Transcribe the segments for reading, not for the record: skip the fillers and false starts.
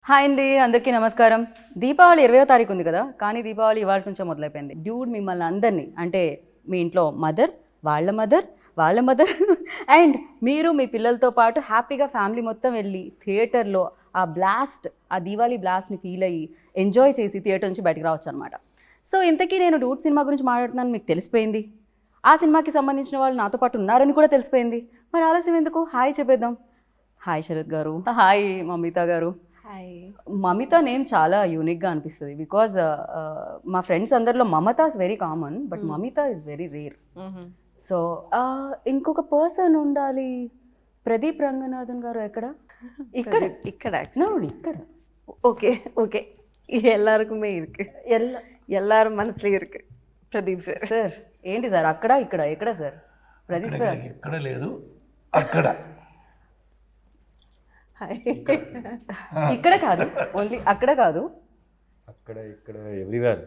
Hi అండి, అందరికీ నమస్కారం. దీపావళి 20వ తారీఖు ఉంది కదా, కానీ దీపావళి ఇవాళ నుంచే మొదలైపోయింది. డ్యూడ్ మిమ్మల్ని అందరినీ, అంటే మీ ఇంట్లో మదర్, వాళ్ళ మదర్ అండ్ మీరు మీ పిల్లలతో పాటు హ్యాపీగా ఫ్యామిలీ మొత్తం వెళ్ళి థియేటర్లో ఆ బ్లాస్ట్, ఆ దీవాళీ బ్లాస్ట్ని ఫీల్ అయ్యి ఎంజాయ్ చేసి థియేటర్ నుంచి బయటకు రావచ్చు అనమాట. సో ఇంతకీ నేను డూడ్ సినిమా గురించి మాట్లాడుతున్నాను మీకు తెలిసిపోయింది. ఆ సినిమాకి సంబంధించిన వాళ్ళు నాతో పాటు ఉన్నారని కూడా తెలిసిపోయింది. మరి ఆలస్యం ఎందుకు, హాయ్ చెప్పేద్దాం. హాయ్ శరత్ గారు, హాయ్ మమిత గారు. మమిత నేమ్ చాలా యూనిక్గా అనిపిస్తుంది బికాజ్ మా ఫ్రెండ్స్ అందరిలో Mamata is very common, but Mamitha is very rare. So ఇంకొక పర్సన్ ఉండాలి. ప్రదీప్ రంగనాథన్ గారు ఎక్కడ? ఇక్కడ ఇక్కడ ఇక్కడ ஓகே ஓகே எல்லாருக்குமே இருக்கு, எல்லாரும் மனசுலயும் இருக்கு. பிரதீப் சார் సార్ ఏంటి సార్ అక్కడ ఇక్కడ ఎక్కడ సార్? ప్రదీప్ సార్ ఎక్కడ లేదు, అక్కడ ఇక్కడ కాదు, ఓన్లీ అక్కడ కాదు, అక్కడ ఇక్కడ ఎవ్రీవేర్.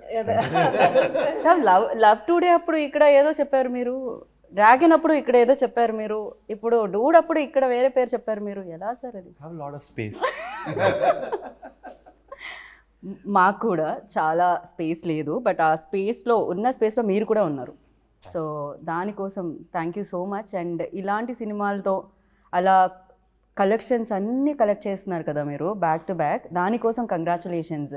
సార్ లవ్ టుడే అప్పుడు ఇక్కడ ఏదో చెప్పారు మీరు, డ్రాగన్ అప్పుడు ఇక్కడ ఏదో చెప్పారు మీరు, ఇప్పుడు డూడ్ అప్పుడు ఇక్కడ వేరే పేరు చెప్పారు మీరు. ఎలా సార్ అది? Have lot of space. మాకు కూడా చాలా స్పేస్ లేదు, బట్ ఆ స్పేస్లో ఉన్న స్పేస్లో మీరు కూడా ఉన్నారు. సో దానికోసం thank you so much. And ఇలాంటి సినిమాలతో అలా కలెక్షన్స్ అన్నీ కలెక్ట్ చేస్తున్నారు కదా మీరు బ్యాక్ టు బ్యాక్, దానికోసం కంగ్రాచులేషన్స్.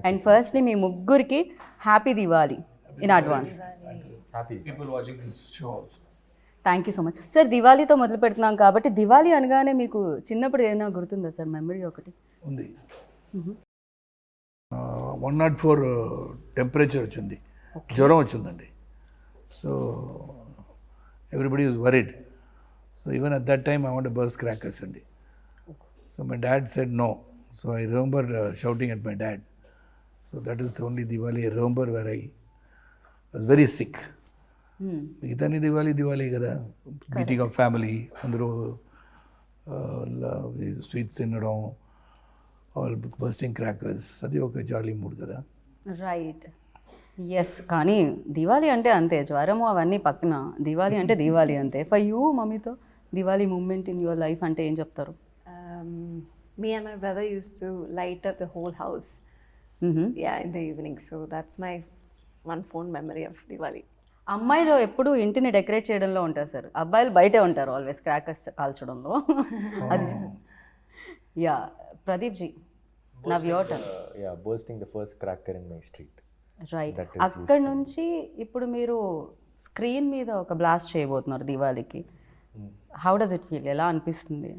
అండ్ ఫస్ట్లీ మీ ముగ్గురికి happy Diwali in advance. Thank you so much sir. దివాళీతో మొదలు పెడుతున్నాం కాబట్టి దివాళీ అనగానే మీకు చిన్నప్పుడు ఏమైనా గుర్తుందా సార్ మెమరీ ఒకటి? ఉంది. 104 టెంపరేచర్ వచ్చింది, జ్వరం వచ్చిందండి. So everybody is worried. So even at that time I want to burst crackers అండి. So my dad said no. So I remember shouting at my dad. So that is the only Diwali I remember where I was very sick. మిగతాని దివాళీ కదా, meeting of family, అందరూ sweets తినడం, all bursting crackers, అది ఒక jolly mood కదా. Right, yes. కానీ దివాళీ అంటే అంతే, జ్వరము అవన్నీ పక్కన, దివాళీ అంటే దివాళీ అంతే. ఫర్ యూ మమ్మీతో Diwali moment in your life అంటే ఏం చెప్తారు? Me and my brother used to light up the whole house, yeah, in the evening. So that's my one fond memory of Diwali. అమ్మాయిలు ఎప్పుడు ఇంటిని డెకరేట్ చేయడంలో ఉంటారు సార్, అబ్బాయిలు బయటే ఉంటారు ఆల్వేస్ క్రాకర్స్ కాల్చడంలో. అది yeah. Pradeep ji, now your turn. Yeah, bursting the first cracker in my street. Right. అక్కడ నుంచి ఇప్పుడు మీరు స్క్రీన్ మీద ఒక బ్లాస్ట్ చేయబోతున్నారు దివాళీకి. How does it feel? ఎలా అనిపిస్తుంది?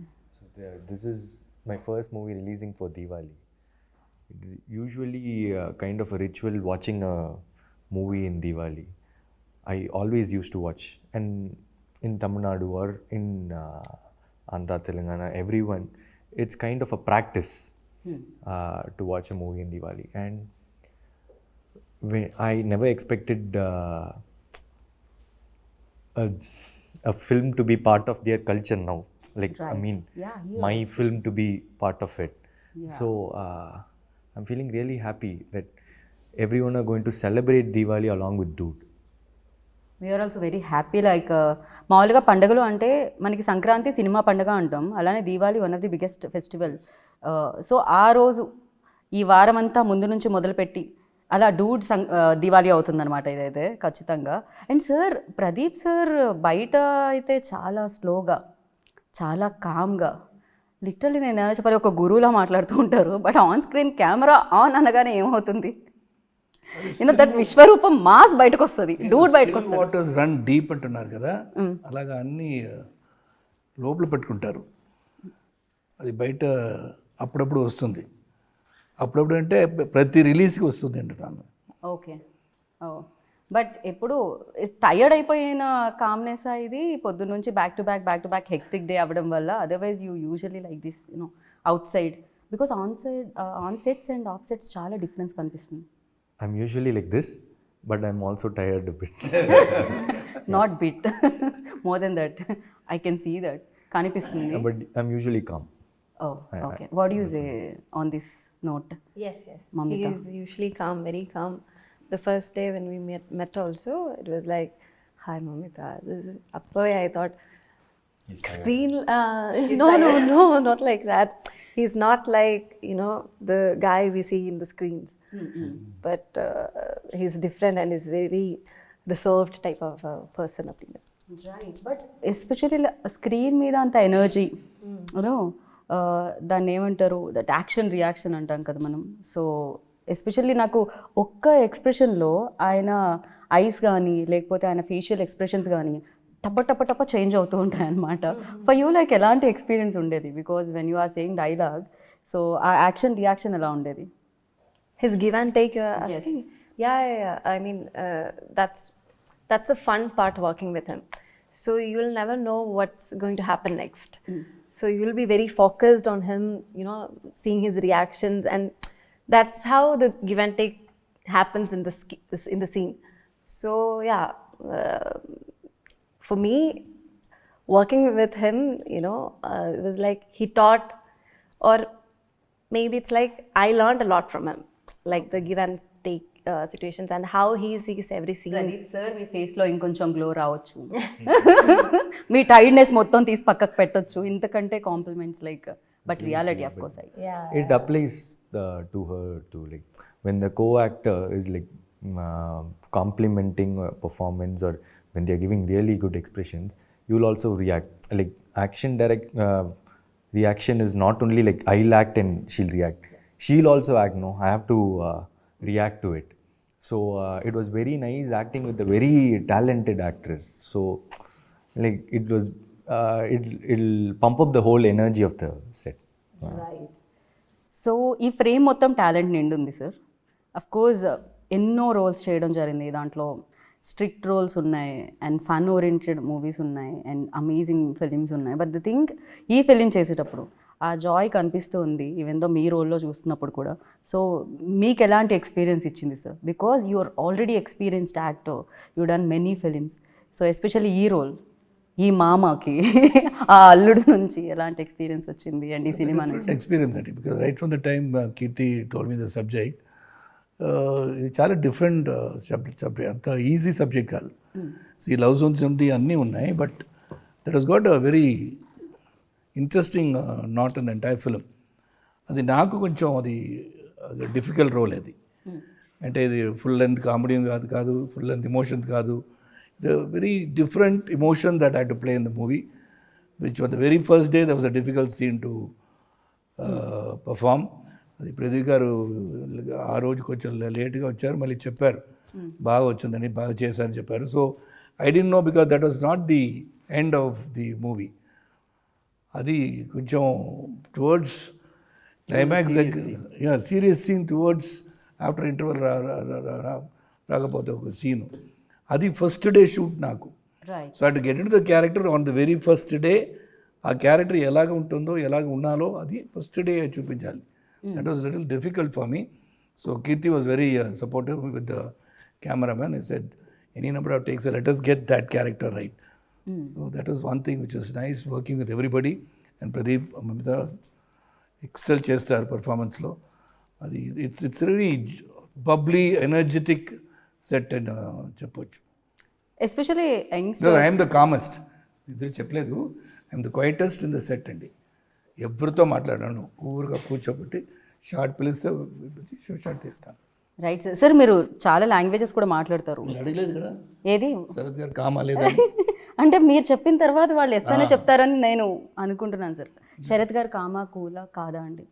This is my first movie releasing for Diwali. It's usually kind of a ritual watching a movie in Diwali. I always used to watch, and in Tamil Nadu or in Andhra, Telangana, everyone, it's kind of a practice to watch a movie in Diwali. And I never expected a film to be part of their culture now. Like, right. I mean, my film to be part of it. Yeah. So I'm feeling really happy that everyone are going to celebrate Diwali along with Dude. We're also very happy. Like మామూలుగా పండుగలు అంటే మనకి Sankranti cinema పండుగ అంటాం, అలానే Diwali one of the biggest festival. So ఆ రోజు ఈ వారం అంతా ముందు నుంచి మొదలుపెట్టి అలా డూడ్ దివాళీ అవుతుందన్నమాట ఇదైతే ఖచ్చితంగా. అండ్ సార్, ప్రదీప్ సార్ బయట అయితే చాలా స్లోగా, చాలా కామ్గా, లిటరల్లీ నేను ఎలా చెప్పాలి, ఒక గురువులా మాట్లాడుతూ ఉంటారు. But on screen camera on అనగానే ఏమవుతుంది, దట్ విశ్వరూపం మాస్ బయటకు వస్తుంది, డూడ్ బయటకు వస్తుంది. వాటర్స్ రన్ డీప్ అంటున్నారు కదా, అలాగా అన్నీ లోపల పెట్టుకుంటారు. అది బయట అప్పుడప్పుడు వస్తుంది, అప్పుడప్పుడు అంటే ప్రతి రిలీజ్కి వస్తుంది అంటున్నాను. ఓకే. ఓ, బట్ ఎప్పుడు టయర్డ్ అయిపోయిన కామ్నెస్ ఇది పొద్దున్న నుంచి back to back hectic day అవ్వడం వల్ల? Otherwise you usually like this out side, because on sets and of sets చాలా డిఫరెన్స్ కనిపిస్తుంది. I'm usually like this, but I'm also tired a bit. Not bit, more than that. I can see that. Kanipistundi. But I'm usually calm. Oh, okay. What do you say on this note? Yes. Mamita. He is usually calm, very calm. The first day when we met also, it was like, hi Mamita. This is Appa. I thought, screen. No, not like that. He's not like, you know, the guy we see in the screens. But he's different and is very reserved type of person. Right but especially screen మీద అంత energy you know దాన్ని ఏమంటారు that action reaction అంటాం కదా మనం. So especially నాకు ఒక్క ఎక్స్ప్రెషన్లో ఆయన ఐస్ కానీ లేకపోతే ఆయన ఫేషియల్ ఎక్స్ప్రెషన్స్ కానీ టప్ప టప్ప టప్ప చేంజ్ అవుతూ ఉంటాయి అన్నమాట. ఫర్ యూ లైక్ ఎలాంటి ఎక్స్పీరియన్స్ ఉండేది? Because when you are saying dialogue, so ఆ యాక్షన్ రియాక్షన్ ఎలా ఉండేది? His give and take, you're asking? Yeah. I mean, that's the fun part working with him. So you'll never know what's going to happen next. So you'll be very focused on him, you know, seeing his reactions, and that's how the give and take happens in in the scene. So yeah, for me, working with him, you know, it was like he taught, or maybe it's like I learned a lot from him, like the give and take situations and how he sees every scene. Pradeep sir మీ ఫేస్లో ఇంకొంచెం glow రావచ్చు, మీ tiredness మొత్తం తీసి పక్కకు పెట్టొచ్చు, ఇంతకంటే compliments like but reality of course It applies to her too. Like when the co-actor is like complimenting a performance, or when they are giving really good expressions, you will also react. Like action reaction is not only like I'll act and she'll react. She'll also act. No, I have to react to it. So it was very nice acting with a very talented actress. So like it was, it'll pump up the whole energy of the set. Right. So ఈ frame మొత్తం talent నిండుంది sir. Of course ఎన్నో roles చేయడం జరిగింది, దాంట్లో strict roles ఉన్నాయి and fun oriented movies ఉన్నాయి and amazing films ఉన్నాయి. But the thing ఈ ఫిలిం చేసేటప్పుడు ఆ జాయ్ కనిపిస్తూ ఉంది ఈవెన్ దో మీ రోల్లో చూస్తున్నప్పుడు కూడా. సో మీకు ఎలాంటి ఎక్స్పీరియన్స్ ఇచ్చింది sir? Because you are already experienced actor, you done many films. So especially ఈ రోల్, ఈ మామకి ఆ అల్లుడు నుంచి ఎలాంటి ఎక్స్పీరియన్స్ వచ్చింది అండ్ ఈ సినిమా నుంచి? ఎక్స్పీరియన్స్ అండి, because right from the time Keerthi told me the subject, ఇది చాలా డిఫరెంట్ సబ్జెక్ట్, అంత ఈజీ సబ్జెక్ట్ కాదు. ఈ లవ్ జోన్స్ ఉంది అన్నీ ఉన్నాయి, but that has got a very interesting not in the entire film. అది నాకు కొంచెం అది డిఫికల్ట్ రోల్ అది. అంటే ఇది ఫుల్ లెంత్ కామెడీ కాదు, ఫుల్ లెంత్ ఎమోషన్స్ కాదు. It's a very different emotion that I to play in the movie, which on the very first day that was a difficult scene to perform. అది ప్రదీప్ గారు ఆ రోజు కొంచెం లేట్గా వచ్చారు, మళ్ళీ చెప్పారు బాగా వచ్చిందని, బాగా చేశారని చెప్పారు. So I don't know, because that was not the end of the movie. అది కొంచెం towards climax serious scene towards after interval రాకపోతే ఒక సీను, అది ఫస్ట్ డే షూట్ నాకు. So to get into the character on the very first day. ఆ character ఎలాగ ఉంటుందో, ఎలాగ ఉండాలో అది ఫస్ట్ డే చూపించాలి. That was little difficult for me. So Keerthi was very supportive with the cameraman. He said, any number of takes, let us get that character right. So that was one thing which was nice, working with everybody. And Pradeep, Mamita, excel చేస్తారు పర్ఫార్మెన్స్లో. అది it's very bubbly energetic set అని చెప్పొచ్చు. Especially I'm the calmest, ఇద్దరు చెప్పలేదు, I'm the quietest in the set అండి. ఎవరితో మాట్లాడాను, ఊరుగా కూర్చోబెట్టి షార్ట్ పిలిస్తే షార్ట్ తీస్తాను. Right sir. సార్ మీరు చాలా లాంగ్వేజెస్ కూడా మాట్లాడతారు. మీరు అడగలేదు కదా ఏది శరత్ గారు కామాలేదా అంటే మీరు చెప్పిన తర్వాత వాళ్ళు ఎస్ అనే చెప్తారని నేను అనుకుంటున్నాను సార్. శరత్ గారు కామా కూలా కాదా అండి?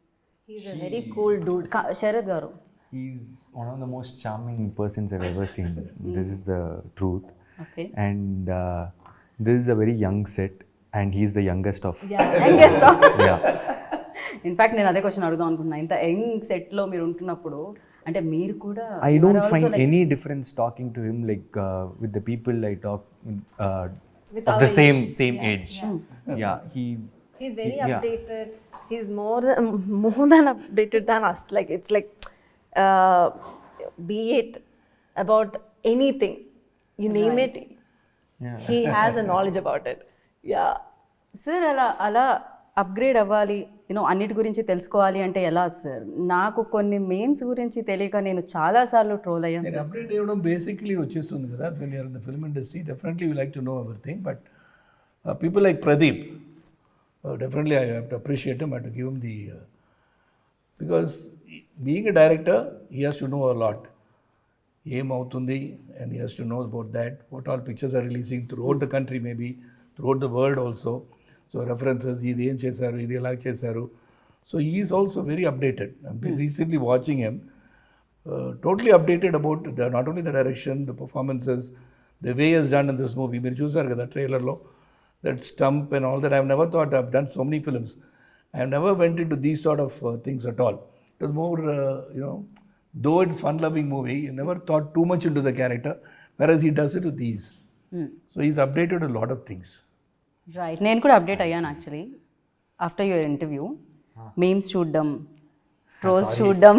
He's a very cool dude. Sarath గారు, He's one of the most charming persons I've ever seen. This is the truth. Okay. And this is a very young set, and he's the youngest of. Yeah. In fact నేను అదే question అడుగుదాం అనుకున్నా. ఇంత young సెట్లో మీరు ఉంటున్నప్పుడు అంటే మీరు కూడా I don't find any difference talking to him like with the people I talk With of our the same age. Yeah, He's very Yeah. updated. He's more than updated than us. Like it's like, be it about anything, you name it, Yeah. he has a knowledge about it. Yeah. Sir అలా upgrade అవ్వాలి, you know అన్నిటి గురించి తెలుసుకోవాలి అంటే ఎలా sir? నాకు కొన్ని memes గురించి తెలియక నేను చాలాసార్లు ట్రోల్ అయ్యాను. నేను అప్డేట్ ఇవ్వడం బేసిక్లీ వచ్చేస్తుంది కదా. When you're in the film industry definitely you like to know everything. But people like Pradeep, definitely I have to appreciate him, I to give him the Because being a director, he has to know a lot. ఏమవుతుంది and he has to know about that, what all pictures are releasing throughout the country, maybe throughout the world also. So references, ఇది ఏం చేశారు, ఇది ఎలా చేశారు. So he is also very updated. I've been recently watching him, totally updated about not only the direction, the performances, the way he has done in this movie. మీరు చూసారు కదా ట్రైలర్లో, that stump and all that. I've never thought I've done so many films. I've never went into these sort of things at all. It was more, though it's fun-loving movie, you never thought too much into the character, whereas he does it with these. So he's updated a lot of things. Right, నేను కూడా update అయ్యాను actually after your interview. Memes చూడడం, trolls చూడడం.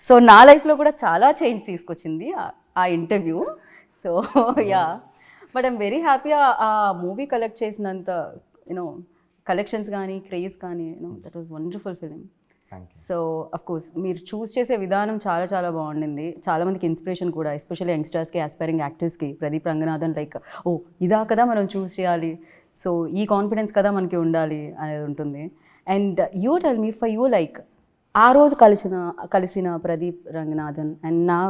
So నా లైఫ్లో కూడా చాలా change తీసుకొచ్చింది ఆ interview. So yeah, but I'm very happy ఆ మూవీ కలెక్ట్ చేసినంత కలెక్షన్స్ కానీ క్రేజ్ కానీ that was wonderful film. So of course మీరు చూస్ చేసే విధానం చాలా చాలా బాగుండింది. చాలామందికి ఇన్స్పిరేషన్ కూడా, ఎస్పెషల్లీ యంగ్స్టర్స్కి, ఆస్పైరింగ్ యాక్టర్స్కి. ప్రదీప్ రంగనాథన్ లైక్ ఓ ఇదా కదా మనం చూస్ చేయాలి, సో ఈ కాన్ఫిడెన్స్ కదా మనకి ఉండాలి అనేది ఉంటుంది. And you tell me, for you like ఆ రోజు కలిసిన ప్రదీప్ రంగనాథన్ అండ్ నా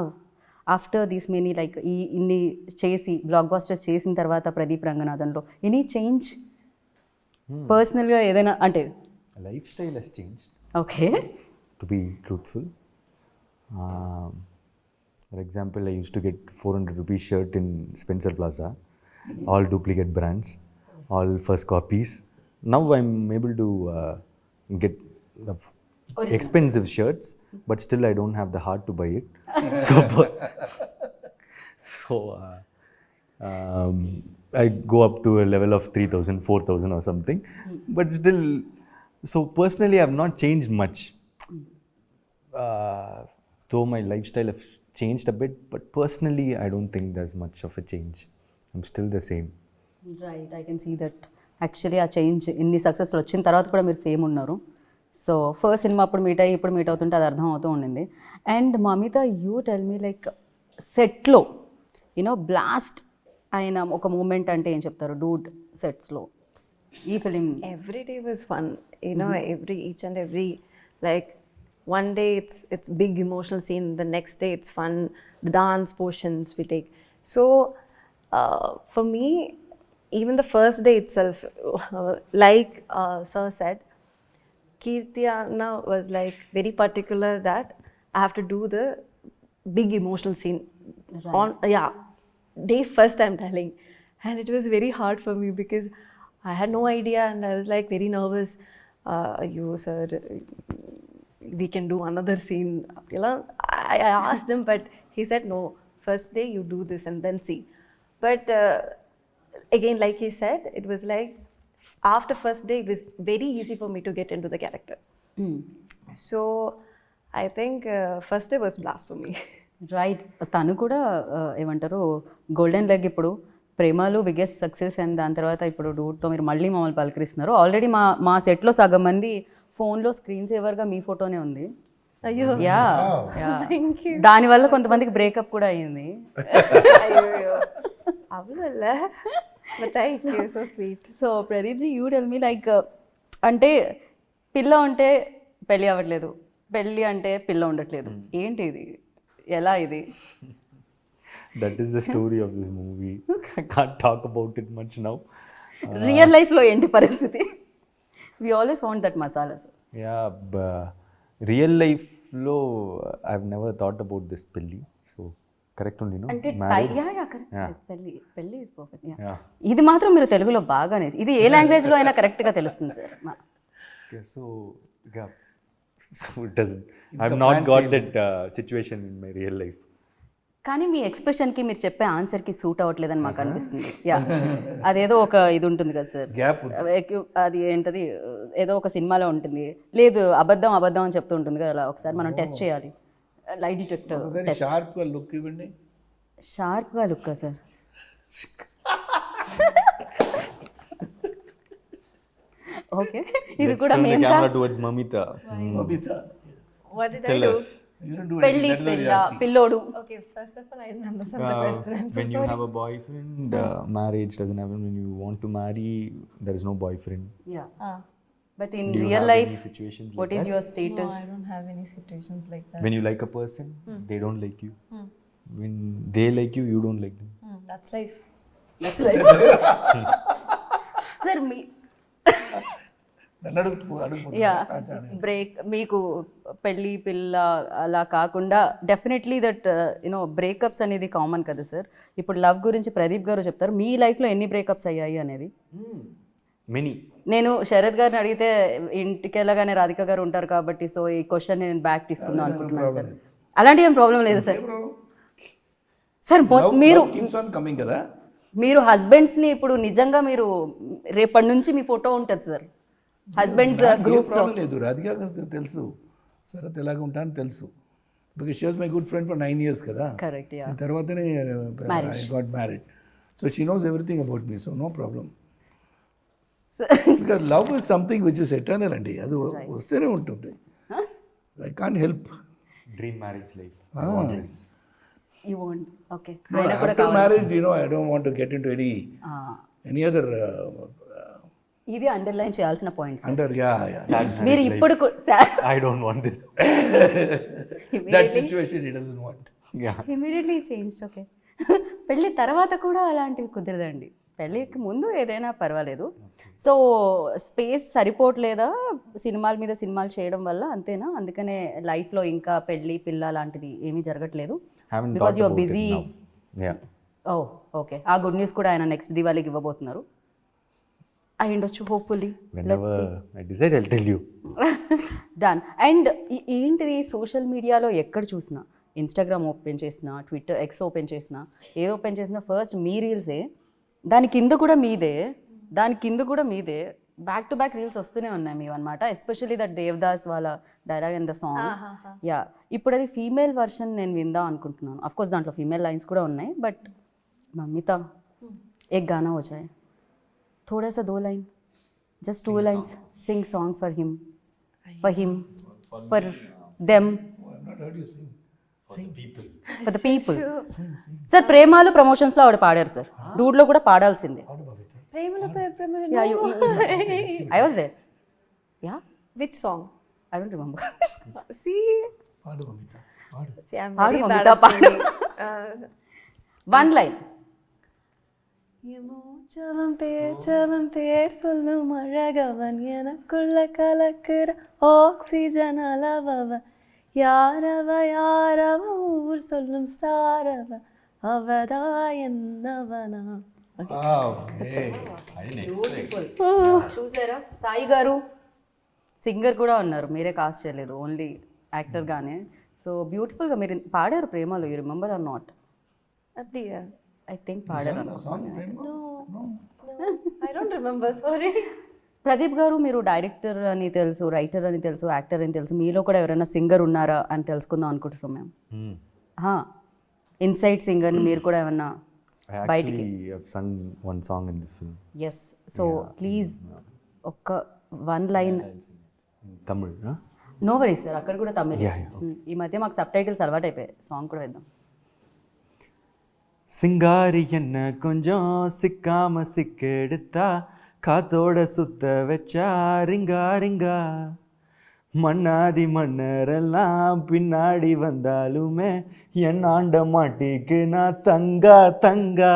ఆఫ్టర్ దీస్ మెనీ లైక్ ఇన్ని చేసి బ్లాక్ బాస్టర్స్ చేసిన తర్వాత ప్రదీప్ రంగనాథన్లో ఎనీ చేంజ్ పర్సనల్గా ఏదైనా అంటే? Life style has changed. Okay. To be truthful, for example, I used to get 400 rupees shirt in Spencer Plaza, all duplicate brands, all first copies. Now I'm able to get expensive shirts, but still I don't have the heart to buy it. So I go up to a level of 3,000, 4,000 or something, but still. So personally, I have not changed much. Though my lifestyle has changed a bit, but personally, I don't think there's much of a change. I'm still the same. Right, I can see that. Actually, ఆ change ఇన్ని సక్సెస్లు వచ్చిన తర్వాత కూడా మీరు same ఉన్నారు. So first cinema అప్పుడు meet అయ్యి ఇప్పుడు మీట్ అవుతుంటే అది అర్థం అవుతూ ఉండింది. And Mamitha, you tell me like సెట్లో బ్లాస్ట్ అయిన ఒక మూమెంట్ అంటే ఏం చెప్తారు? డూడ్ సెట్స్లో ఈ film. Every day was fun, each and every, like one day it's big emotional scene, the next day it's fun, the dance portions we take. So for me, even the first day itself, like sir said, Kirti Anna was like very particular that I have to do the big emotional scene on day first, I'm telling. And it was very hard for me because I had no idea and I was like very nervous. You sir, we can do another scene. I asked him, but he said no, first day you do this and then see. But again, like he said, it was like after first day it was very easy for me to get into the character. So I think first day was blast for me. Right, తను కూడా ఏమంటారు golden leg ఇప్పుడు ప్రేమలు biggest success, and దాని తర్వాత ఇప్పుడు డూడ్తో మీరు మళ్ళీ మమ్మల్ని పలకరిస్తున్నారు. ఆల్రెడీ మా సెట్లో సగం మంది ఫోన్లో స్క్రీన్ సేవర్గా మీ ఫోటోనే ఉంది. అయ్యో, యా, దానివల్ల కొంతమందికి బ్రేకప్ కూడా అయ్యింది. అయ్యో అవల, but thank you, so sweet. So Pradeep ji, you tell me like అంటే పిల్ల ఉంటే పెళ్ళి అవ్వట్లేదు, పెళ్ళి అంటే పిల్ల ఉండట్లేదు, ఏంటి ఇది, ఎలా ఇది? That is the story of this movie. I can't talk about it much now. Real లైఫ్లో ఏంటి పరిస్థితి? We always want that masala. Yeah, real life lo I've never thought about this pelli. So correct only, no? అంటే Marriage. Correct, పెళ్ళి is perfect. Yeah. ఇది మాత్రం మీరు తెలుగులో బాగానే, ఇది ఏ లాంగ్వేజ్లో అయినా కరెక్ట్గా తెలుస్తుంది sir. Okay, so yeah. So it doesn't. I've not got that situation in my real life. కానీ మీ ఎక్స్ప్రెషన్కి మీరు చెప్పే ఆన్సర్కి సూట్ అవ్వట్లేదని మాకు అనిపిస్తుంది. యా, అదేదో ఒక ఇది ఉంటుంది కదా సార్, గ్యాప్. అది ఏంటది, ఏదో ఒక సినిమాలో ఉంటుంది, లేదు అబద్ధం అని చెప్తూ ఉంటుంది కదా, అలా ఒకసారి మనం టెస్ట్ చేయాలి. Light detector test. షార్ప్గా లుక్ ఇవ్వండి. షార్ప్గా లుక్కా సార్? ఓకే, ఇది Let's కూడా turn the మేము camera towards Mamita. Mamita, What did I Tell do? us. you don't do పెళ్ళి anything. That is పిల్ల what you're asking. పిల్లోడు. Okay, first of all, I didn't understand the question. I'm so When you sorry. have a boyfriend, marriage doesn't happen. When you want to marry, there is no boyfriend. Yeah, but in Do you real have life any situations like what is that? Your No, status? I don't have any situations like that. When you like a person, they don't like you. When they like you, you don't like them. That's life. That's like sir మీ నన్ను అడుగుతుంది yeah break మీకు పెళ్ళి పిల్ల అలా కాకుండా definitely that you know breakups అనేది common కదా సార్. ఇప్పుడు లవ్ గురించి ప్రదీప్ గారు చెప్తారు, మీ లైఫ్లో ఎన్ని బ్రేకప్స్ అయ్యాయి అనేది. Many. నేను శరత్ గారిని అడిగితే ఇంటికి వెళ్ళగానే రాధిక గారు ఉంటారు కాబట్టి సో ఈ క్వశ్చన్ నేను బ్యాక్ తీసుకుందాం అనుకుంటున్నాను సార్. అలాంటి ఏం ప్రాబ్లం లేదు సార్. సార్ మీరు కీప్స్ ఆన్ కమింగ్ కదా. మీరు హస్బెండ్స్ని ఇప్పుడు నిజంగా మీరు రేపటి నుంచి మీ ఫోటో ఉంటుంది సార్ హస్బెండ్స్ గ్రూప్స్ ప్రాబ్లం లేదు. రాధిక గారికి తెలుసు శరత్ ఎలాగ ఉంటానని తెలుసు. Because she was my good friend for 9 years కదా. కరెక్ట్. యా తర్వాతనే I got married. So she knows everything about me, so no problem. Because love is something which is eternal అండి, అది వస్తూనే ఉంటుంది. I can't help. Dream marriage life. You want okay. After marriage, you know, I don't want to get into any other ఇది underline చేయాల్సిన points. under మీరు ఇప్పుడు I don't want this. that situation he doesn't want. Yeah. Immediately change. Okay. పెళ్ళి తర్వాత కూడా అలాంటివి కుదరదండి. పెళ్ళికి ముందు ఏదైనా పర్వాలేదు. సో స్పేస్ సరిపోవట్లేదా సినిమాల మీద సినిమాలు చేయడం వల్ల, అంతేనా? అందుకనే లైఫ్లో ఇంకా పెళ్ళి పిల్ల లాంటిది ఏమీ జరగట్లేదు Haven't because thought your about it busy. now. Yeah. Oh okay. ఆ గుడ్ న్యూస్ కూడా ఆయన నెక్స్ట్ దివాళీకి ఇవ్వబోతున్నారు. అయి ఉండొచ్చు hopefully. Whenever I decide, I'll tell you. Done. And ఏంటిది సోషల్ మీడియాలో ఎక్కడ చూసినా, ఇన్స్టాగ్రామ్ ఓపెన్ చేసినా, ట్విట్టర్ ఎక్స్ ఓపెన్ చేసినా, ఏది ఓపెన్ చేసినా ఫస్ట్ మీ రీల్సే, దాని కింద కూడా మీదే, బ్యాక్ టు బ్యాక్ రీల్స్ వస్తూనే ఉన్నాయి మీవి అనమాట. ఎస్పెషల్లీ దట్ దేవదాస్ వాళ్ళ dialogue and the song. Yeah ఇప్పుడు అది ఫీమేల్ వర్షన్ నేను విందాం అనుకుంటున్నాను. అఫ్కోర్స్ దాంట్లో ఫీమేల్ లైన్స్ కూడా ఉన్నాయి, బట్ మమ్మీతా एक गाना हो जाए, थोड़ा सा 2 line, just 2 lines, sing song for him, for them, for the people. Sir Premalu ప్రమోషన్స్లో ఆవిడ పాడారు సార్, డూడ్లో కూడా పాడాల్సిందే. Yeah, I was there. Yeah, Which song? I don't remember. See, పాడు మమిత, పాడు. see, I'm Paadu, very Mamita, bad at singing. One line. மூச்சவன் பேர் சொல்லும் அழகவன் எனக்குள்ள கலக்குற oxygen அளவவ யாரவ ஊர் சொல்லும் ஸ்டாரவ அவதா என்னவனா. Okay. చూసారా సాయి గారు సింగర్ కూడా ఉన్నారు, మీరే కాస్ట్ చేయలేదు, ఓన్లీ యాక్టర్గానే. సో బ్యూటిఫుల్గా మీరు పాడారు ప్రేమలో. You remember or not? அப்படியா? ఐ థింక్ పాడారు. No, I don't remember, sorry. Pradeep గారు మీరు డైరెక్టర్ అని తెలుసు, రైటర్ అని తెలుసు, యాక్టర్ అని తెలుసు, మీలో కూడా ఎవరైనా సింగర్ ఉన్నారా అని తెలుసుకుందాం అనుకుంటున్నాం మేము. ఇన్సైడ్ సింగర్ మీరు కూడా ఏమన్నా I బయటికి? actually have sung one song in this film. Yes. So please ఒక్క 1 line. In Tamil, huh? No worry sir, అక్కడ కూడా తమిళ్. Yeah, yeah. ఈ మధ్య మాకు సబ్ టైటిల్స్ అలవాటు అయిపోయాయి, సాంగ్ కూడా వేద్దాం. சிங்காரி என்ன கொஞ்சம் சிக்காம சிக்கெடுத்தா காத்தோட சுத்த வச்சா ரிங்கா ரிங்கா மண்ணாதி மன்னரெல்லாம் பின்னாடி வந்தாலுமே என் ஆண்ட மாட்டிக்கு நான் தங்கா தங்கா.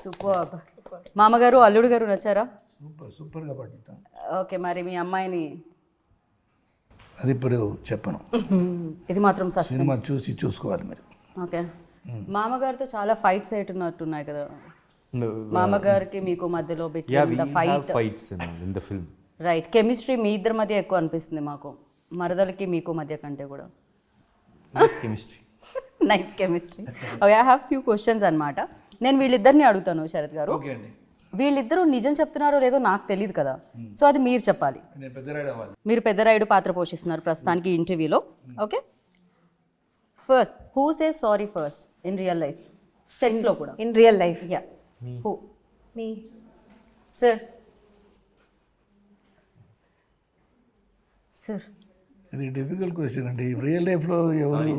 సూపర్. మామగారు అల్లుడు గారు నచ్చారా? సూపర్గా పాడుతాం. ఓకే, మరి మీ అమ్మాయిని అది ఇప్పుడు చెప్పను, ఇది మాత్రం సినిమా సస్పెన్స్. చూసుకోవాలి మీరు. ఓకే. మామగారితో చాలా ఫైట్స్ అయినట్టున్నాయి కదా, మామగారికి మీకు మధ్యలో Yeah, we between the have fight. fights in the film. Right. Chemistry మీ ఇద్దరి మధ్య ఎక్కువ అనిపిస్తుంది మాకు, మరదలకి మీకు మధ్య కంటే కూడా. Nice chemistry. Nice chemistry. Okay, I have few questions అనమాట. నేను వీళ్ళిద్దరిని అడుగుతాను శరత్ గారు. ఓకే అండి. వీళ్ళిద్దరూ నిజం చెప్తున్నారో లేదో నాకు తెలియదు కదా, సో అది మీరు చెప్పాలి. నేను పెద్దరాయుడు అవ్వాలి. మీరు పెద్దరాయుడు పాత్ర పోషిస్తున్నారు ప్రస్తుతానికి ఇంటర్వ్యూలో. Okay, first who say sorry first in real life, సెట్స్లో కూడా? In real life? Yeah, who? Me. Sir. Sir ఇది డిఫికల్ట్ క్వశ్చన్ అండి. రియల్ లైఫ్లో ఎవరు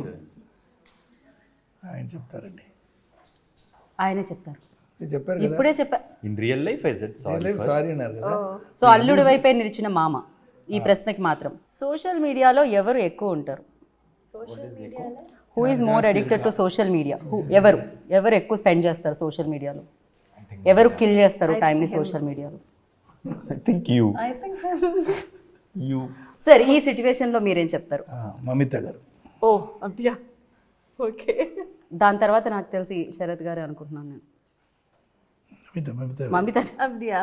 ఆయన చెప్తారండి. ఆయనే చెప్తారు. చెప్పారు కదా. ఇప్పుడే చెప్పా. In real life, I said sorry first. Sorry అన్నారు కదా. సో అల్లుడి వైపే నిలిచిన మామ ఈ ప్రశ్నకి మాత్రం. సోషల్ మీడియాలో ఎవరు ఎక్కువ ఉంటారు? Who is more addicted to social media? ఎవరు ఎక్కువ స్పెండ్ చేస్తారు సోషల్ మీడియాలో? ఎవరు కిల్ చేస్తారు టైంని సోషల్ మీడియాలో? I think you. You. Sir ఈ సిచ్యువేషన్లో మీరేం చెప్తారు? మమిత గారు. ఓ అబ్దియా, ఓకే. దాని తర్వాత నాకు తెలిసి శరత్ గారే అనుకుంటున్నాను నేను. மமிதா மமிதா அப்தியா,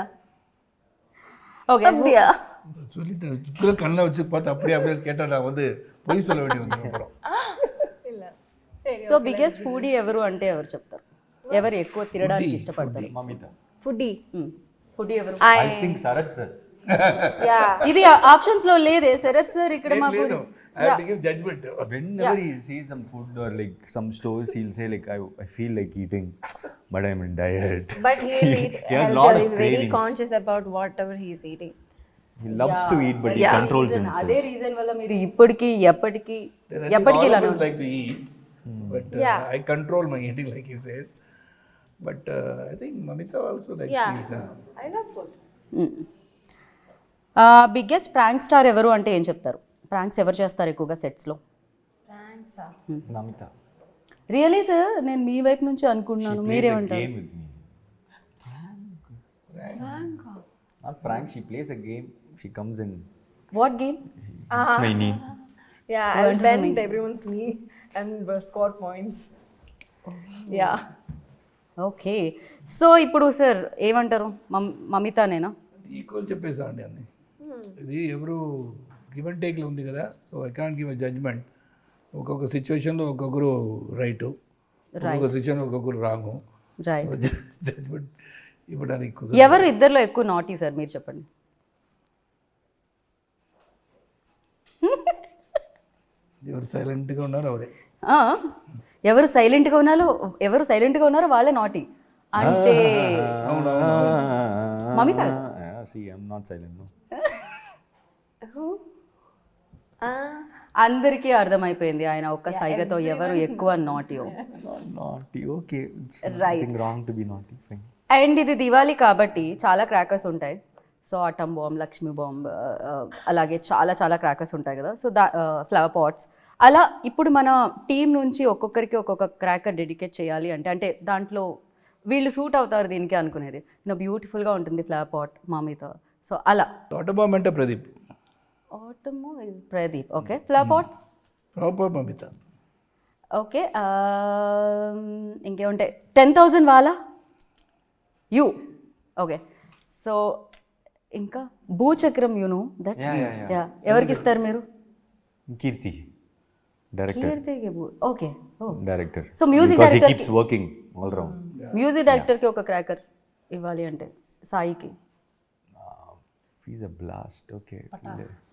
ஓகே அப்தியா. சொல்லிட்டு இப்போ கண்ணை வச்சு பார்த்து அப்படியே கேட்டால் நான் வந்து பொய் சொல்ல வேண்டி வந்து அப்புறம். సో బిగ్గెస్ట్ ఫుడీ ఎవరు అంటే ఎవరు చెప్తారు? ఎవరు ఎక్కువ తినడానికి ఇష్టపడతారు? Mamita. ఫుడీ. ఫుడీ ఎవరు? I think Sarath sir. ఇది ఆప్షన్స్ లో లేదే శరత్ సార్ ఇక్కడ మాకు. I have to give judgment. Whenever he sees some food or like some stores, he'll say like, I feel like eating, but I'm in diet. But he'll eat He has healthy. lot of He's very cravings. conscious about whatever he's eating. He loves to eat, but he controls himself. అదే reason వల్ల మీరు ఇప్పటికి ఎప్పటికి I think all of us like to eat, but I control my eating like he says. But I think Mamita also likes to eat. I love food. Biggest prank star ఎవరు అంటే ఏం చెప్తారు? Pranks ఎవరు చేస్తారు ఎక్కువగా సెట్స్లో? Mamita. Really sir నేను మీ వైపు నుంచి అనుకుంటున్నాను, Plays a మీరేమంటారు? game with me. Not prank, she plays a game. She comes in. What game? It's my knee. Yeah, I'll bend everyone's knee and score points. Yeah. Okay. So ఇప్పుడు sir ఏమంటారు? మమితానేనా? Equal చెప్పేసా అండి అన్ని. ఇది ఎవరు give and టేక్లో ఉంది కదా. So I can't give a judgement. ఒక్కొక్క సిచ్యువేషన్లో ఒక్కొక్కరు రైటు, ఒక్కొక్క సిచ్యువేషన్ ఒక్కొక్కరు రాంగు. రైట్. జడ్జ్మెంట్ ఇవ్వడానికి ఎవరు ఇద్దరిలో ఎక్కువ నాటీ సార్ మీరు చెప్పండి? ఎవరు సైలెంట్గా ఉన్నారో అవరే. ఎవరు సైలెంట్గా ఉన్నారో వాళ్ళే నాటీ అంటే Mamita. See, I'm not silent, no. Who? అందరికీ అర్థమైపోయింది ఆయన ఒక్క సైగతో ఎవరు ఎక్కువ నాటీయో. Naughty, okay. It's Right. nothing wrong to be naughty. Fine. And ఇది దివాళీ కాబట్టి చాలా క్రాకర్స్ ఉంటాయి. So atom bomb, Lakshmi bomb, అలాగే చాలా చాలా క్రాకర్స్ ఉంటాయి కదా. సో ఫ్లవర్ పాట్స్ అలా ఇప్పుడు మన టీం నుంచి ఒక్కొక్కరికి ఒక్కొక్క క్రాకర్ డెడికేట్ చేయాలి అంటే దాంట్లో వీళ్ళు సూట్ అవుతారు దీనికి అనుకునేది. బ్యూటిఫుల్గా ఉంటుంది ఫ్లవర్ పాట్ మామితో. సో అలా తోటబాంబ్ అంటే Pradeep, atom Pradeep. Okay. Flower pots proper Mamitha. Okay. ఇంకేముంటాయి? 10,000 వాళ్ళ యూ. ఓకే. సో ఇంకా భూచక్రం యూనో దట్. Yeah. ఎవరికి ఇస్తారు మీరు? Kirti, director. Okay. Director. So music because director he keeps working all round. Music డైరెక్టర్కి ఒక క్రాకర్ ఇవ్వాలి అంటే సాయికి. He's a blast. Okay.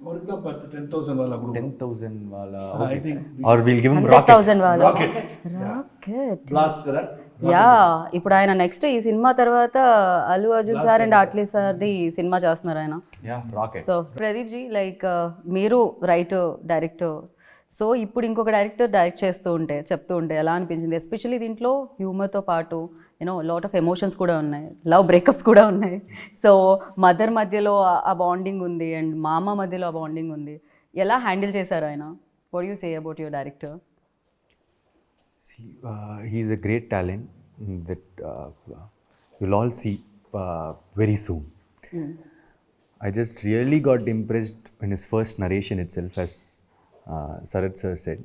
ఎవరికి 10,000 వాళ్ళ కూడా 10,000 wala. I Okay. think Or we'll give him rocket. 100,000 వాళ్ళ రాకెట్ రాకెట్. బ్లాస్ట్ కదా. యా ఇప్పుడు ఆయన నెక్స్ట్ ఈ సినిమా తర్వాత అల్లు అర్జున్ సార్ అండ్ ఆట్లీ సార్ది సినిమా చేస్తున్నారు ఆయన. Yeah, rocket. So Pradeep ji like మీరు రైటర్ డైరెక్టర్, సో ఇప్పుడు ఇంకొక డైరెక్టర్ డైరెక్ట్ చెప్తూ ఉంటే ఎలా అనిపించింది? ఎస్పెషల్లీ దీంట్లో హ్యూమర్తో పాటు లాట్ ఆఫ్ ఎమోషన్స్ కూడా ఉన్నాయి, లవ్ బ్రేకప్స్ కూడా ఉన్నాయి. సో మదర్ మధ్యలో ఆ బాండింగ్ ఉంది అండ్ మామ మధ్యలో ఆ బాండింగ్ ఉంది. ఎలా హ్యాండిల్ చేశారు ఆయన? What you say about your director? See, he's a great talent that you'll all see very soon. I just really got impressed in his first narration itself, as Sarath sir said.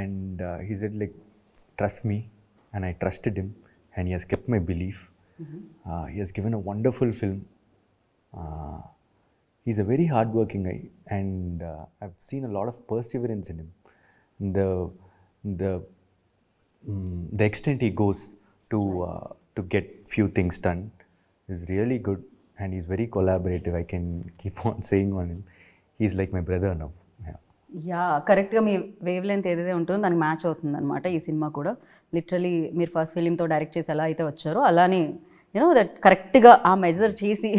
And he said like, trust me, and I trusted him, and he has kept my belief. He has given a wonderful film. He's a very hardworking guy, and I've seen a lot of perseverance in him. The extent he goes to get few things done is really good, and he's very collaborative. I can keep on saying on him. He's like my brother now. Yeah. Yeah కరెక్ట్గా మీ wave length ఏదైతే ఉంటుందో దానికి match అవుతుంది అనమాట ఈ cinema కూడా. Literally మీరు first ఫిలింతో direct చేసి ఎలా అయితే వచ్చారో అలానే దట్ కరెక్ట్గా ఆ మెజర్ చేసి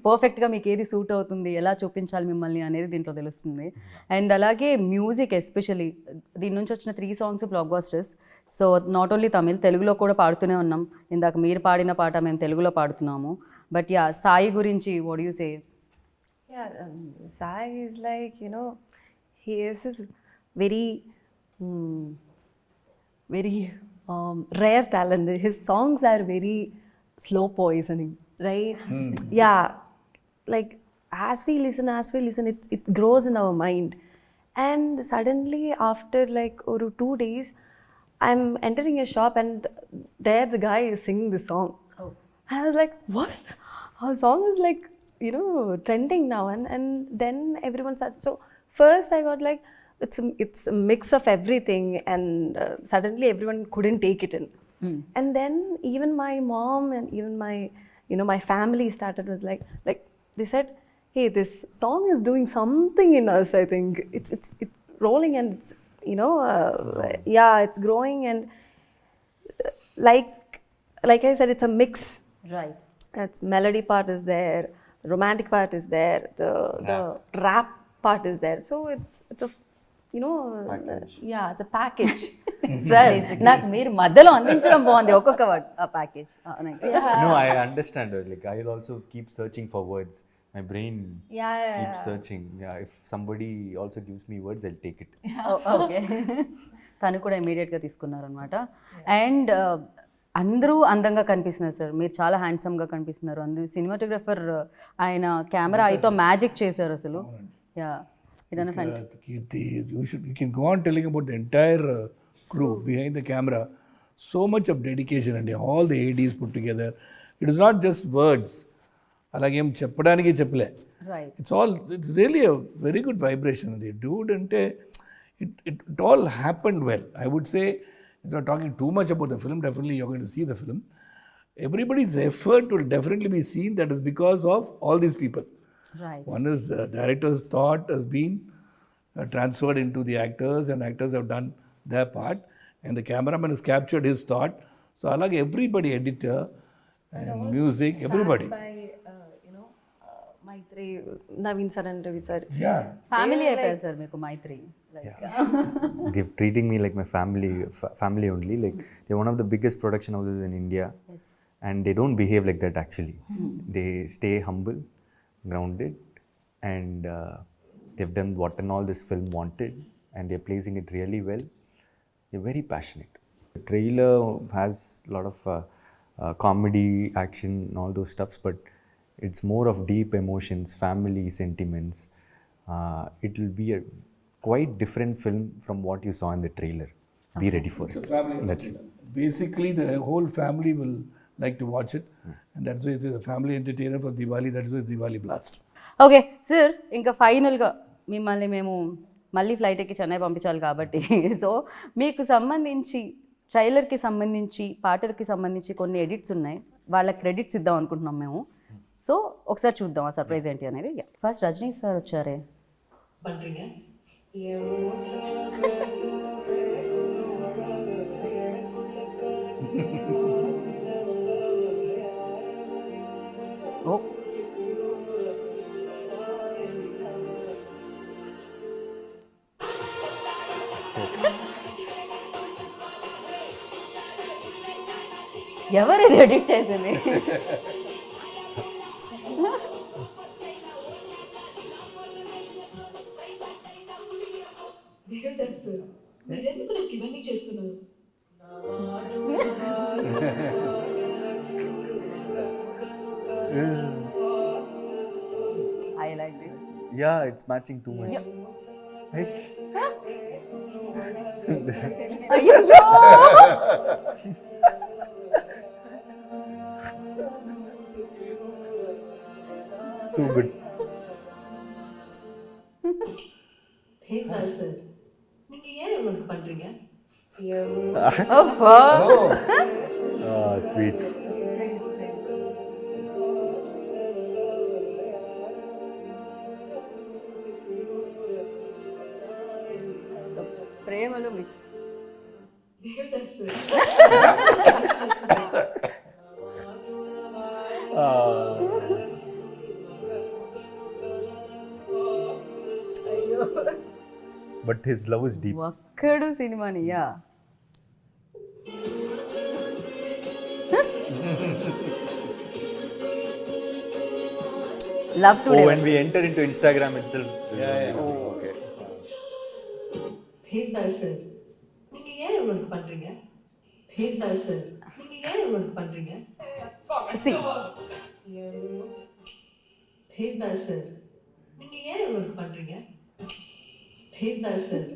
పర్ఫెక్ట్గా మీకు ఏది సూట్ అవుతుంది, ఎలా చూపించాలి మిమ్మల్ని అనేది దీంట్లో తెలుస్తుంది. అండ్ అలాగే మ్యూజిక్ ఎస్పెషలీ దీని నుంచి వచ్చిన 3 songs black busters. So not only Tamil, తెలుగులో కూడా పాడుతూనే ఉన్నాం. ఇందాక మీరు పాడిన పాట మేము తెలుగులో పాడుతున్నాము. బట్ యా, సాయి గురించి what you say? Yeah, Sai is like, he is this very, very rare talent. His songs are very slow poisoning, right? Yeah, like as we listen, it grows in our mind. And suddenly, after like 2 days, I'm entering a shop and there the guy is singing the song. Oh. I was like, what? Our song is like, trending now. And then everyone started. So first I got like, it's a mix of everything. And suddenly everyone couldn't take it in. And then even my mom and even my, my family started was like they said, hey, this song is doing something in us, I think. It's rolling and it's, yeah, it's growing. And like I said, it's a mix. Right. It's melody part is there, romantic part is there, the rap part is there. So it's a yeah, it's a package. Sir నాకు మీరు మధ్యలో అందించడం బాగుంది ఒక్కొక్క package. No, I understand. Like I'll also keep searching for words. My brain keeps searching. Yeah, if somebody also gives me words, I'll take it. Okay. తను కూడా ఇమీడియట్గా తీసుకున్నారనమాట. And అందరూ అందంగా కనిపిస్తున్నారు సార్, మీరు చాలా హ్యాండ్సమ్గా కనిపిస్తున్నారు. అందరూ సినిమాటోగ్రఫర్ ఆయన కెమెరా అయితో మ్యాజిక్ చేశారు అసలు. Yeah, Kirti, you can go on telling about the entire crew behind the camera. So much of dedication and all the ADs put together. It is not just words. అలాగేం చెప్పడానికి చెప్పలే. Right. It's really a very good vibration. The dude ante it all happened well. I would say, if not talking too much about the film, definitely you're going to see the film. Everybody's effort will definitely be seen. That is because of all these people. Right. One is the director's thought has been transferred into the actors, and actors have done their part, and the cameraman has captured his thought. So along everybody, editor and music, everybody. By Maitri, Naveen sir and Ravi sir. Yeah. Family అయిపోయారు sir మీకు మైత్రి. They're treating me like my family only. Like they're one of the biggest production houses in India, and they don't behave like that actually. They stay humble, grounded, and they've done what and all this film wanted, and they're placing it really well. They're very passionate. The trailer has a lot of comedy, action, and all those stuffs, but it's more of deep emotions, family sentiments. It will be a quite different film from what you saw in the trailer. Be ready for it. That's it. Basically, the whole family will like to watch it, and that's why it's a family entertainer for Diwali. That is why it's Diwali Blast. Okay sir, ఇంకా ఫైనల్గా మిమ్మల్ని మేము మళ్ళీ flight ఎక్కి చెన్నై పంపించాలి కాబట్టి, so మీకు సంబంధించి ట్రైలర్కి సంబంధించి పాటలకి సంబంధించి కొన్ని ఎడిట్స్ ఉన్నాయి, వాళ్ళ క్రెడిట్స్ ఇద్దాం అనుకుంటున్నాం మేము. సో ఒకసారి చూద్దాం ఆ సర్ప్రైజ్ ఏంటి అనేది. ఫస్ట్ రజనీ సార్ వచ్చారే. ఓ, ఎవరు ఎడిట్ చేసింది? మీరెందుకు నాకు ఇవన్నీ చేస్తున్నారు? I like this. Yeah, it's matching too much. Right? అయ్యో, It's too good. தேங்காய் சார், நீங்க ஏன் இவனுக்கு பண்றீங்க? అబ్బా. Ah, sweet. ప్రేమలో mix. Devdas sir, But his love is deep. Okkadu సినిమాని. Yeah, love today when we enter into Instagram itself. Okay. பேர்தாள் சார் நீங்க ஏன் இவனுக்கு பண்றீங்க பேர்தாள் சார் நீங்க ஏன் இவனுக்கு பண்றீங்க సి பேர்தாள் சார் நீங்க ஏன் இவனுக்கு பண்றீங்க பேர்தாள் சார்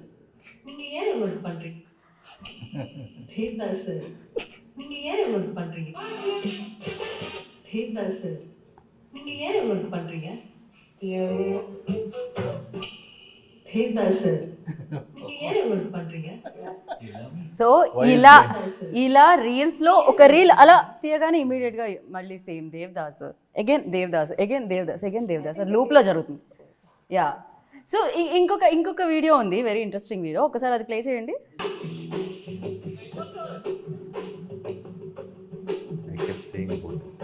நீங்க ஏன் இவனுக்கு பண்றீங்க பேர்தாள் சார் நீங்க ஏன் இவனுக்கு பண்றீங்க பேர்தாள் சார் நீங்க ஏன் இவனுக்கு பண்றீங்க பேர்தாள் சார் நீங்க ஏன் இவனுக்கு పண்றீங்க సో ఇలా రీల్స్ లో ఒక రీల్ అలా తీయగానే ఇమీడియట్ గా మళ్ళీ same Devdas again Devdas again Devdas again Devdas loop లో జరుగుతుంది యా సో ఇంకొక వీడియో ఉంది వెరీ ఇంట్రెస్టింగ్ వీడియో ఒకసారి అది ప్లే చేయండి I kept saying about this.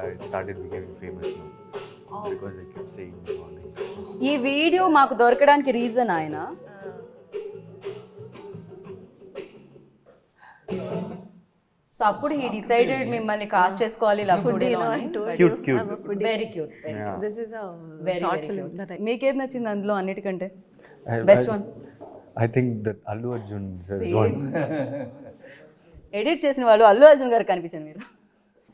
It started becoming famous now because I kept saying all things. ఈ వీడియో మాకు దొరకడానికి రీజన్ ఆయన సో అప్పుడు హీ డిసైడెడ్ మిమ్మల్ని కాస్ట్ చేసుకోవాలి లవ్ టుడేలో Cute. Very cute This is a very short very film that I మీకేది నచ్చింది అందులో అన్నిటికంటే I- best I- one I think that Allu Arjun says one. Edit చేసిన వాళ్ళు అల్లు అర్జున్ గారు కనిపించండి మీరు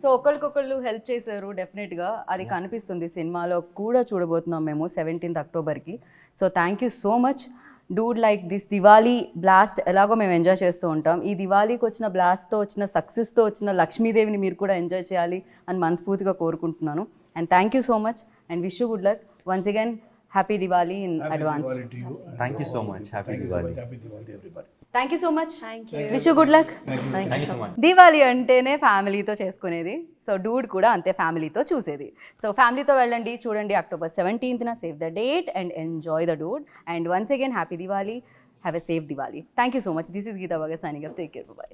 సో ఒకరికొకళ్ళు హెల్ప్ చేశారు డెఫినెట్గా అది కనిపిస్తుంది సినిమాలో కూడా చూడబోతున్నాం మేము 17th అక్టోబర్కి so thank you so much dude like this Diwali blast ఎలాగో మేము ఎంజాయ్ చేస్తూ ఉంటాం ఈ దివాళీకి వచ్చిన బ్లాస్ట్తో వచ్చిన సక్సెస్తో వచ్చిన లక్ష్మీదేవిని మీరు కూడా ఎంజాయ్ చేయాలి అని మనస్ఫూర్తిగా కోరుకుంటున్నాను and thank you so much and wish you good luck once again happy Diwali in advance Thank you so much. Happy Diwali. Happy Diwali to everybody. Thank you so much wish you good luck Thank you so much. Diwali అంటేనే ఫ్యామిలీతో చేసుకునేది so Dude కూడా అంతే ఫ్యామిలీతో చూసేది so ఫ్యామిలీతో వెళ్ళండి చూడండి October 17th save the date and enjoy the dude and once again happy Diwali have a safe Diwali thank you so much this is Geetha బాగా signing up take care by